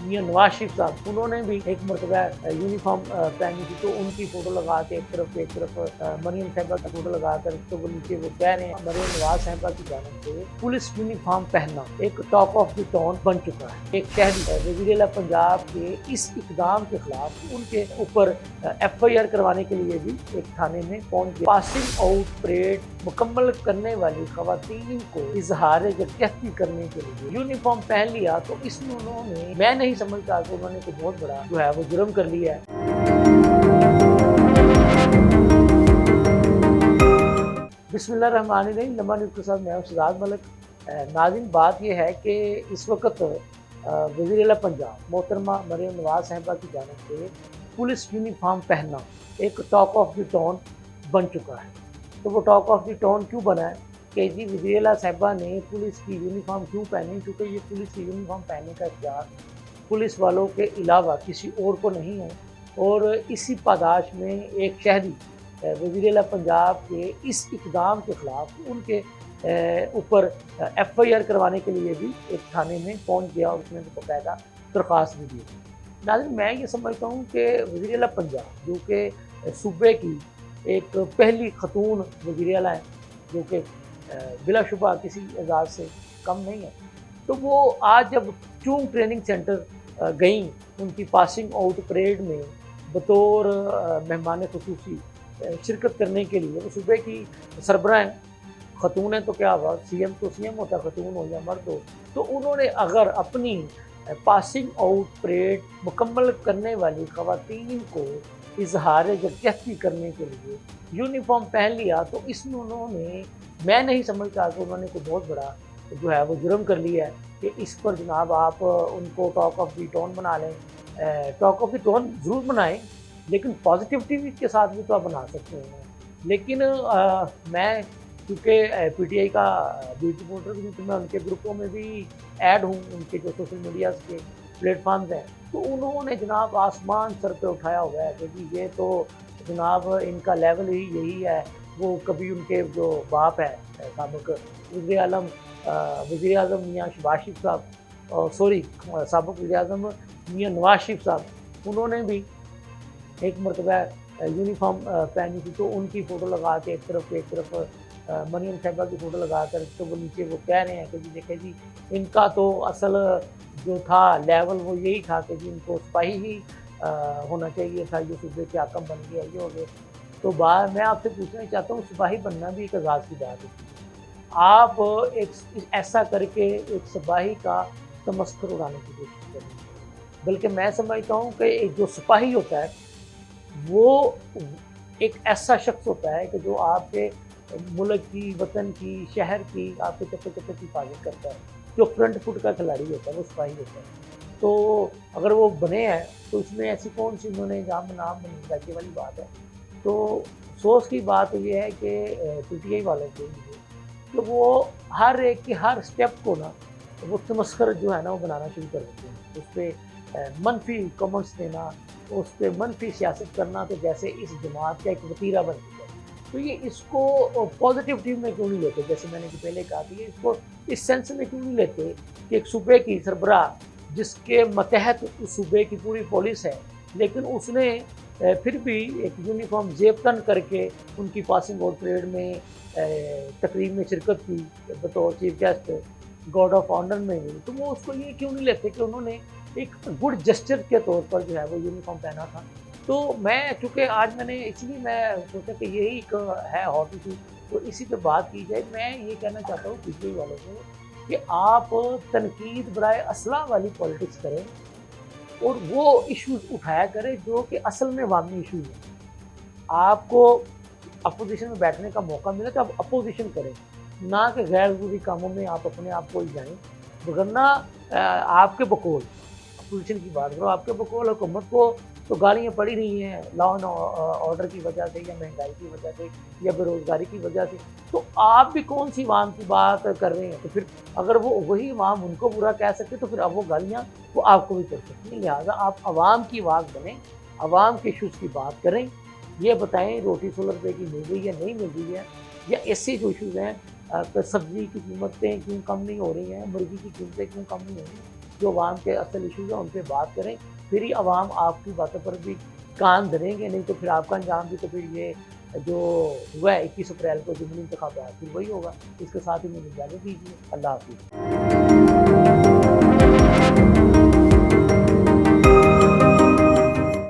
मियां नवाज शरीफ साहब, उन्होंने भी एक मरतबा यूनिफॉर्म पहनी थी, तो उनकी फ़ोटो लगा के एक तरफ मरीम साहिबा की फ़ोटो लगाकर तो वो नीचे वो कह रहे हैं मरीम नवाज साहिबा की जानिब से पुलिस यूनिफॉर्म पहनना एक टॉक ऑफ द टाउन बन चुका है। एक शहरी वज़ीर-ए-आला पंजाब के इस इक़दाम के खिलाफ उनके ऊपर FIR करवाने के लिए भी एक थाने में पहुंच गया। पासिंग आउट परेड मुकम्मल करने वाली खवातीन को इजहार यकजहती करने के लिए यूनिफॉर्म पहन लिया, तो इसमें उन्होंने, मैं नहीं समझता कि उन्होंने कोई बहुत बड़ा जो है वो जुर्म कर लिया है। बिस्मिल्लाहिर्रहमानिर्रहीम। नंबर न्यूज़ के साथ मैं हूं शहजाद मलिक। नाज़रीन, बात यह है कि इस वक्त वज़ीर-ए-आला पंजाब मोहतरमा मरीम नवाज साहिबा की जानिब से पुलिस यूनिफॉर्म पहनना एक टॉक ऑफ द टाउन बन चुका है। तो वो टॉक ऑफ द टाउन क्यों बना है कि जी वज़ीर-ए-आला साहिबा ने पुलिस की यूनिफॉर्म क्यों पहनी, क्योंकि ये पुलिस की यूनिफॉर्म पहनने का इख्तियार पुलिस वालों के अलावा किसी और को नहीं है। और इसी पादाश में एक शहरी वज़ीर-ए-आला पंजाब के इस इक़दाम के ख़िलाफ़ उनके ऊपर FIR करवाने के लिए भी एक थाने में पहुंच गया और उसने बाकायदा दरख्वास्त भी दी। नाज़रीन, मैं ये समझता हूँ कि वज़ीर-ए-आला पंजाब जो कि सूबे की एक पहली खतून वज़ीर-ए-आला हैं, जो कि बिलाशुबा किसी एजाज़ से कम नहीं है, तो वो आज जब चूंग ट्रेनिंग सेंटर गईं उनकी पासिंग आउट परेड में बतौर मेहमान खुसूसी शिरकत करने के लिए, वो सूबे की सरबराह हैं, खतून है तो क्या हुआ, CM तो CM होता है, खतून हो या मर्द हो। तो उन्होंने अगर अपनी पासिंग आउट परेड मुकम्मल करने वाली खवातीन को इजहार यकजहती करने के लिए यूनिफॉर्म पहन लिया, तो इसमें उन्होंने, मैं नहीं समझता कि उन्होंने कोई बहुत बड़ा जो है वो जुर्म कर लिया है कि इस पर जनाब आप उनको टॉक ऑफ द टाउन बना लें। टॉक ऑफ द टाउन ज़रूर बनाएं, लेकिन पॉजिटिविटी के साथ भी तो आप बना सकते हैं। लेकिन मैं क्योंकि PTI का बीट रिपोर्टर भी हूँ, तो मैं उनके ग्रुपों में भी ऐड हूँ, उनके जो सोशल मीडिया के प्लेटफॉर्म्स हैं, तो उन्होंने जनाब आसमान सर पे उठाया हुआ है कि जी ये तो जनाब इनका लेवल ही यही है। वो कभी उनके जो बाप है साबिक वज़ीर आज़म मियाँ शहबाज शरीफ साहब, सॉरी साबिक वज़ीर आज़म मियाँ नवाज शरीफ साहब, उन्होंने भी एक मरतबा यूनिफॉर्म पहनी थी, तो उनकी फ़ोटो लगा के एक तरफ मरीम साहिबा की फ़ोटो लगा कर तो वो नीचे वो कह रहे हैं कि जी देखें जी इनका तो असल जो था लेवल वो यही था कि जी इनको सिपाही ही होना चाहिए था, ये सूबे के हाकम बन गया, ये हो गए। तो मैं आपसे पूछना चाहता हूँ, सिपाही बनना भी एक एजाज़ की बात होती है। आप एक ऐसा करके एक सिपाही का तमस्खुर उड़ाने की कोशिश कर रहे हैं। बल्कि मैं समझता हूँ कि एक जो सिपाही होता है वो एक ऐसा शख्स होता है कि जो आपके मुल्क की, वतन की, शहर की, आपके चप्पे-चप्पे की हिफाज़त करता है। जो फ्रंट फुट का खिलाड़ी होता है वो सिपाही होता है। तो अगर वो बने हैं तो इसमें ऐसी कौन सी उन्होंने नाम ये वाली बात है। तो अफ़सोस की बात ये है कि PTI वालों के लिए कि वो हर एक की हर स्टेप को ना वो तमस्खर जो है ना वो बनाना शुरू कर देते हैं। उस पे मनफ़ी कमेंट्स देना, उस पे मनफ़ी सियासत करना, तो जैसे इस जमात का एक वतीरा बन चुका है। तो ये इसको पॉजिटिविटी में क्यों नहीं लेते? जैसे मैंने जो पहले कहा था, ये इसको इस सेंस में क्यों नहीं लेते कि एक सूबे की सरबराह जिसके मतहत उस सूबे की पूरी पुलिस है, लेकिन उसने फिर भी एक यूनिफॉर्म ज़ेब-तन करके उनकी पासिंग आउट परेड में तकरीब में शिरकत की बतौर chief guest, guard of honour में भी, तो वो उसको ये क्यों नहीं लेते कि उन्होंने एक गुड जेस्चर के तौर पर जो है वो यूनिफॉर्म पहना था। तो मैं चूँकि आज मैंने इसलिए मैं सोचा कि यही एक है हॉट इशू, तो इसी पे बात की जाए। मैं ये कहना चाहता हूँ PTI वालों को कि आप तनकीद बराए असलाह वाली पॉलिटिक्स करें और वो इश्यूज़ उठाया करें जो कि असल में अवामी इश्यूज़ हैं। आपको अपोज़िशन में बैठने का मौका मिले तो आप अपोज़िशन करें, ना कि गैर ज़रूरी कामों में आप अपने आप को उलझाएँ। वरना आपके बकौल अपोज़िशन की बात करो, आपके बकौल हुकूमत को तो गालियाँ पड़ी रही हैं लॉ एंड ऑर्डर की वजह से, या महंगाई की वजह से, या बेरोज़गारी की वजह से। तो आप भी कौन-सी अवाम की बात कर रहे हैं? तो फिर अगर वो वही अवाम उनको बुरा कह सकते, तो फिर अब वो गालियाँ वो आपको भी पड़ सकती हैं। लिहाज़ा आप अवाम की आवाज़ बनें, अवाम के इश्यूज़ की बात करें। ये बताएँ रोटी 16 रुपए की मिल रही है, नहीं मिल रही है, या ऐसे जो इश्यूज़ हैं सब्ज़ी की कीमतें क्यों कम नहीं हो रही हैं, मुर्गी की कीमतें क्यों कम नहीं हो रही हैं। جو عوام کے اصل ایشوز ہیں ان پہ بات کریں، پھر ہی عوام آپ کی باتوں پر بھی کان دھریں گے، نہیں تو پھر آپ کا انجام بھی تو پھر یہ جو ہوا ہے 21 اپریل کو ضمنی انتخابات پھر وہی ہوگا۔ اس کے ساتھ ہی مجھے اجازت دیجیے، اللہ حافظ۔